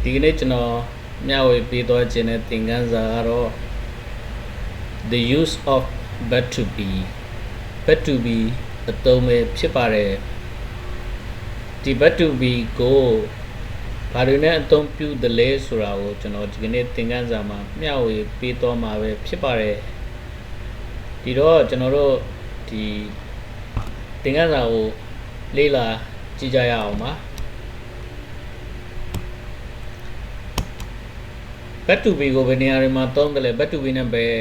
ဒီကနေ့ကျွန်တော်မျှဝေပေးသွားခြင်းတဲ့သင်ခန်းစာကတော့ the use of but to be အသုံးပဲဖြစ်ပါတယ်ဒီ but to be ကိုဘာတွေနဲ့အသုံးပြုသလဲဆိုတာကိုကျွန်တော်ဒီကနေ့သင်ခန်းစာမှာမျှဝေပေးသွားမှာပဲဖြစ်ပါတယ်ဒီတော့ကျွန်တော်တို့ဒီသင်ခန်းစာကိုလေ့လာကြည့်ကြရအောင်ပါ but to be ကိုဘယ်နေရာတွေမှာသုံးတယ်လဲ but to be နဲ့ဘယ်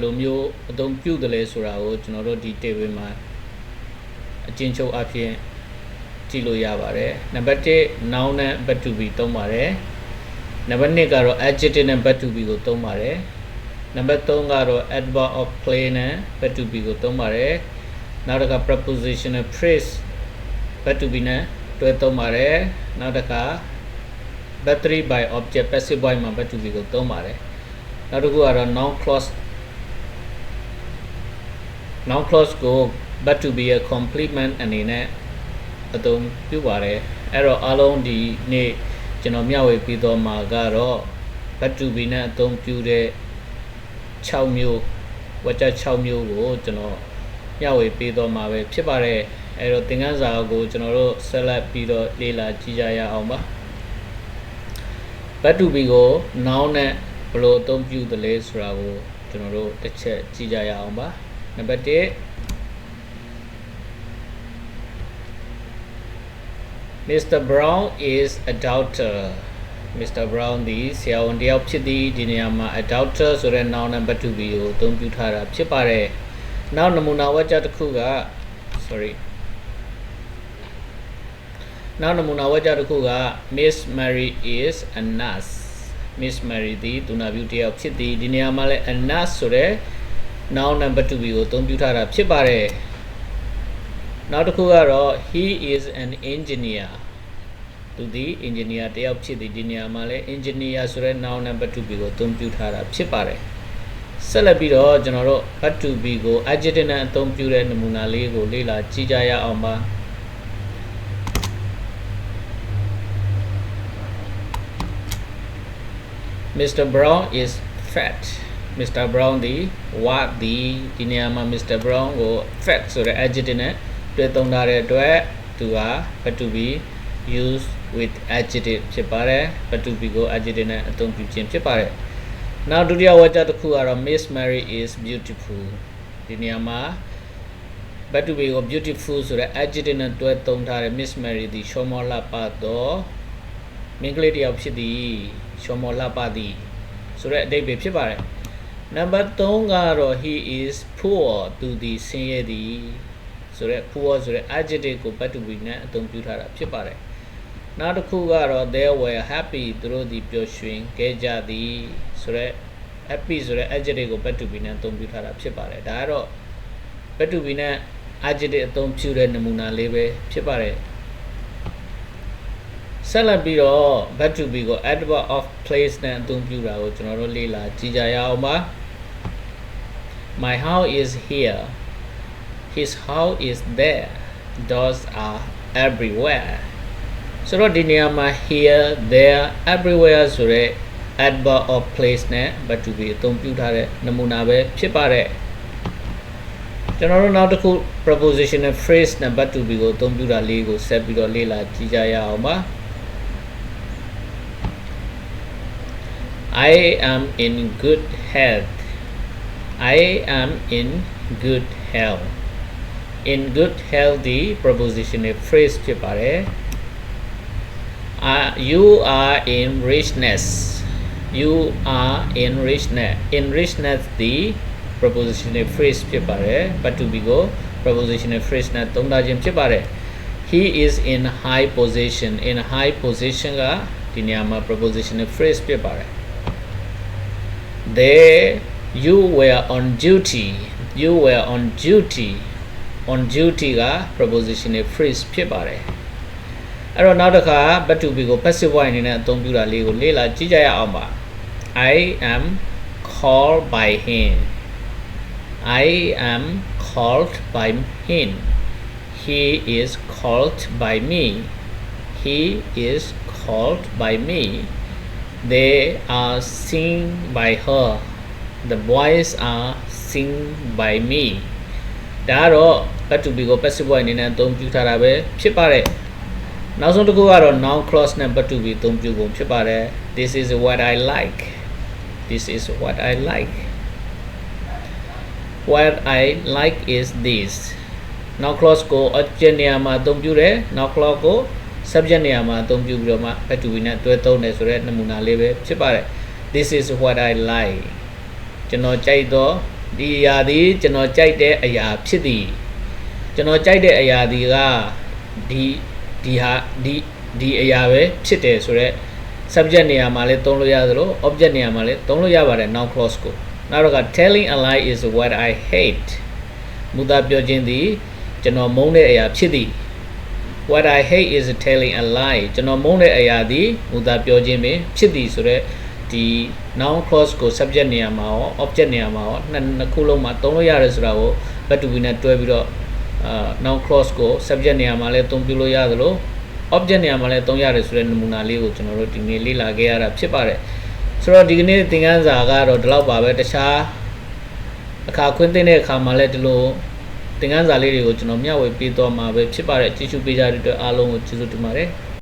လိုမျိုးအသုံးပြုတယ်လဲဆိုတာကိုကျွန်တော်တို့ဒီ table မှာအကျဉ်းချုပ်အဖြစ်ကြည့်လို့ရပါတယ်နံပါတ်1 noun နဲ့ but to be သုံးပါတယ်နံပါတ်2ကတော့ adjective နဲ့ but to be ကိုသုံးပါတယ်နံပါတ်3ကတော့ adverb of place နဲ့ but to be ကိုသုံးပါတယ်နောက်တစ်ခါ prepositional phrase but to be နဲ့တွဲသုံးပါတယ်နောက်တစ်ခါ but 3 by object passive voice မှာ but to be ကိုသုံးပါတယ်နောက်တစ်ခုကတော့ noun clause ကို but to be ရဲ့ complement အနေနဲ့အသုံးပြုပါတယ်အဲ့တော့အားလုံးဒီနေ့ကျွန်တော်မျှဝေပြီးတော့မှာကတော့ but to be နဲ့အသုံးပြုတဲ့6မျိုးဝါကျ6မျိုးကိုကျွန်တော်မျှဝေပေးတော့မှာပဲဖြစ်ပါတယ်အဲ့တော့သင်ခန်းစာကိုကျွန်တော်တို့ဆက်လက်ပြီးတော့လေ့လာကြည့်ကြရအောင်ပါ but to be ကို noun နဲ့ဘယ်လိုအသုံးပြုသလဲဆိုတာကိုကျွန်တော်တို့တစ်ချက်ကြည့်ကြရအောင်ပါနံပါတ်1 Mr. Brown is a doctor Mr. Brown ဒီဆရာဝန်တယောက်ဖြစ်သည်ဒီနေရာမှာ a doctor ဆိုတဲ့ noun နဲ့ but to be ကိုအသုံးပြုထားတာဖြစ်ပါတယ်နောက်နမူနာဝါကျတစ်ခုက Miss Mary is a nurse Miss Mary ဒီသူနာပြုတယောက်ဖြစ်သည်ဒီနေရာမှာလည်း a nurse ဆိုတဲ့ noun နဲ့ but to be ကိုအသုံးပြုထားတာဖြစ်ပါတယ်နောက်တစ်ခုကတော့ he is an engineer သူဒီ engineer တယောက်ဖြစ်သည်ဒီနေရာမှာလည်း engineer ဆိုတဲ့ noun နဲ့ but to be ကိုအသုံးပြုထားတာဖြစ်ပါတယ်ဆက်လက်ပြီးတော့ကျွန်တော်တို့ but to be ကို adjective နဲ့အသုံးပြုတဲ့နမူနာလေးကိုလေ့လာကြည့်ကြရအောင်ပါMr. Brown is fat Mr. Brown ဒီ what ဒီနေရာမှာ Mr. Brown ကို fat ဆိုတဲ့ adjective နဲ့တွဲသုံးထားတဲ့အတွက်သူက but to be used with adjective ဖြစ်ပါတယ် but to be ကို adjective နဲ့အသုံးပြုခြင်းဖြစ်ပါတယ်နောက်ဒုတိယဝါကျတစ်ခုကတော့ Miss Mary is beautiful ဒီနေရာမှာ but to be ကို beautiful ဆိုတဲ့ adjective နဲ့တွဲသုံးထားတဲ့ Miss Mary ဒီရှောမောလှပသောမိန်းကလေးတစ်ယောက်ဖြစ်သည်ရှောမောလှပသည်ဆိုတဲ့အဓိပ္ပာယ်ဖြစ်ပါတယ်နံပါတ်3ကတော့ he is poor သူသည်ဆင်းရဲသည်ဆိုတဲ့ poor ဆိုတဲ့ adjective ကို but to be နဲ့အသုံးပြုထားတာဖြစ်ပါတယ်နောက်တစ်ခုကတော့ they were happy သူတို့ဒီပျော်ရွှင်ခဲ့ကြသည်ဆိုတဲ့ happy ဆိုတဲ့ adjective ကို but to be နဲ့အသုံးပြုထားတာဖြစ်ပါတယ်ဒါကတော့ but to be နဲ့ adjective အသုံးပြုတဲ့နမူနာလေးပဲဖြစ်ပါတယ်ဆက်လက်ပြီးတော့ but to be ကို adverb of place နဲ့အသုံးပြုတာကိုကျွန်တော်တို့လေ့လာကြည့်ကြရအောင်ပါ My house is here His house is there Doors are everywhereဆိုတော့ဒီနေရာမှာ here there everywhere ဆိုတဲ့ adverb of place နဲ့ but to be အသုံးပြုထားတဲ့နမူနာပဲဖြစ်ပါတယ်ကျွန်တော်တို့နောက်တစ်ခု prepositional phrase နဲ့ but to be ကိုအသုံးပြုတာလေးကိုဆက်ပြီးတော့လေ့လာကြည့်ကြရအောင်ပါI am in good health I am in good health in good health ဒီ prepositional phrase ဖြစ်ပါတယ် you are in richness you are in richness ဒီ prepositional phrase ဖြစ်ပါတယ် but to be ကို prepositional phrase နဲ့သုံးထားခြင်းဖြစ်ပါတယ် he is in high position in high position ကဒီနေရာမှာ prepositional phrase ဖြစ်ပါတယ် there you were on duty on duty က prepositional phrase ဖြစ်ပါတယ်အဲ့တော့နောက်တစ်ခါ but to be ကို passive voice အနေနဲ့အသုံးပြုတာလေးကိုလေ့လာကြည့်ကြရအောင်ပါ I am called by him He is called by me He is called by me they are seen by her the boys are seen by me ဒါကတော့ but to be ကို passive voice အနေနဲ့အသုံးပြုထားတာပဲဖြစ်ပါတယ်နောက်ဆုံးတစ်ခုကတော့ noun clause နဲ့ but to be အသုံးပြုပုံဖြစ်ပါတယ် this is what I like this is what I like what I like is this noun clause ကို object နေရာမှာအသုံးပြုတယ် noun clause ကို subject နေရာမှာအသုံးပြုပြီးတော့မှ but to be နဲ့တွဲသုံးတယ်ဆိုတဲ့နမူနာလေးပဲဖြစ်ပါတယ် this is what I like ကျွန်တော်ကြိုက်တော့ဒီအရာသည်ကျွန်တော်ကြိုက်တဲ့အရာဖြစ်သည်ကျွန်တော်ကြိုက်တဲ့အရာဒီကဒီအရာပဲဖြစ်တယ်ဆိုတော့ subject နေရာမှာလည်းသုံးလို့ရသလို object နေရာမှာလည်းသုံးလို့ရပါတယ် noun clause ကိုနောက်တော့က telling a lie is what I hate မူသားပြောခြင်းသည်ကျွန်တော်မုန်းတဲ့အရာဖြစ်သည် what I hate is telling a lie ကျွန်တော်မုန်းတဲ့အရာသည်မူသားပြောခြင်းပဲဖြစ်သည်ဆိုတော့ဒီ noun clause ကို subject နေရာမှာရော object နေရာမှာရောနှစ်ခုလုံးမှာသုံးလို့ရတယ်ဆိုတာကို but to be နဲ့တွဲပြီးတော့noun clause ကို subject နေရာမှာလည်းသုံးပြုလို့ရသလို object နေရာမှာလည်းသုံးရတယ်ဆိုတဲ့နမူနာလေးကိုကျွန်တော်တို့ဒီနေ့လေ့လာခဲ့ရတာဖြစ်ပါတယ်ဆိုတော့ဒီကနေ့သင်ခန်းစာကတော့ဒီလောက်ပါပဲတခြားအခါခွင့်သိတဲ့အခါမှာလည်းဒီလိုသင်ခန်းစာလေးတွေကိုကျွန်တော်မျှဝေပေးသွားမှာပဲဖြစ်ပါတယ်ကြည့်ရှုပေးကြတဲ့အတွက်အားလုံးကိုကျေးဇူးတင်ပါတယ်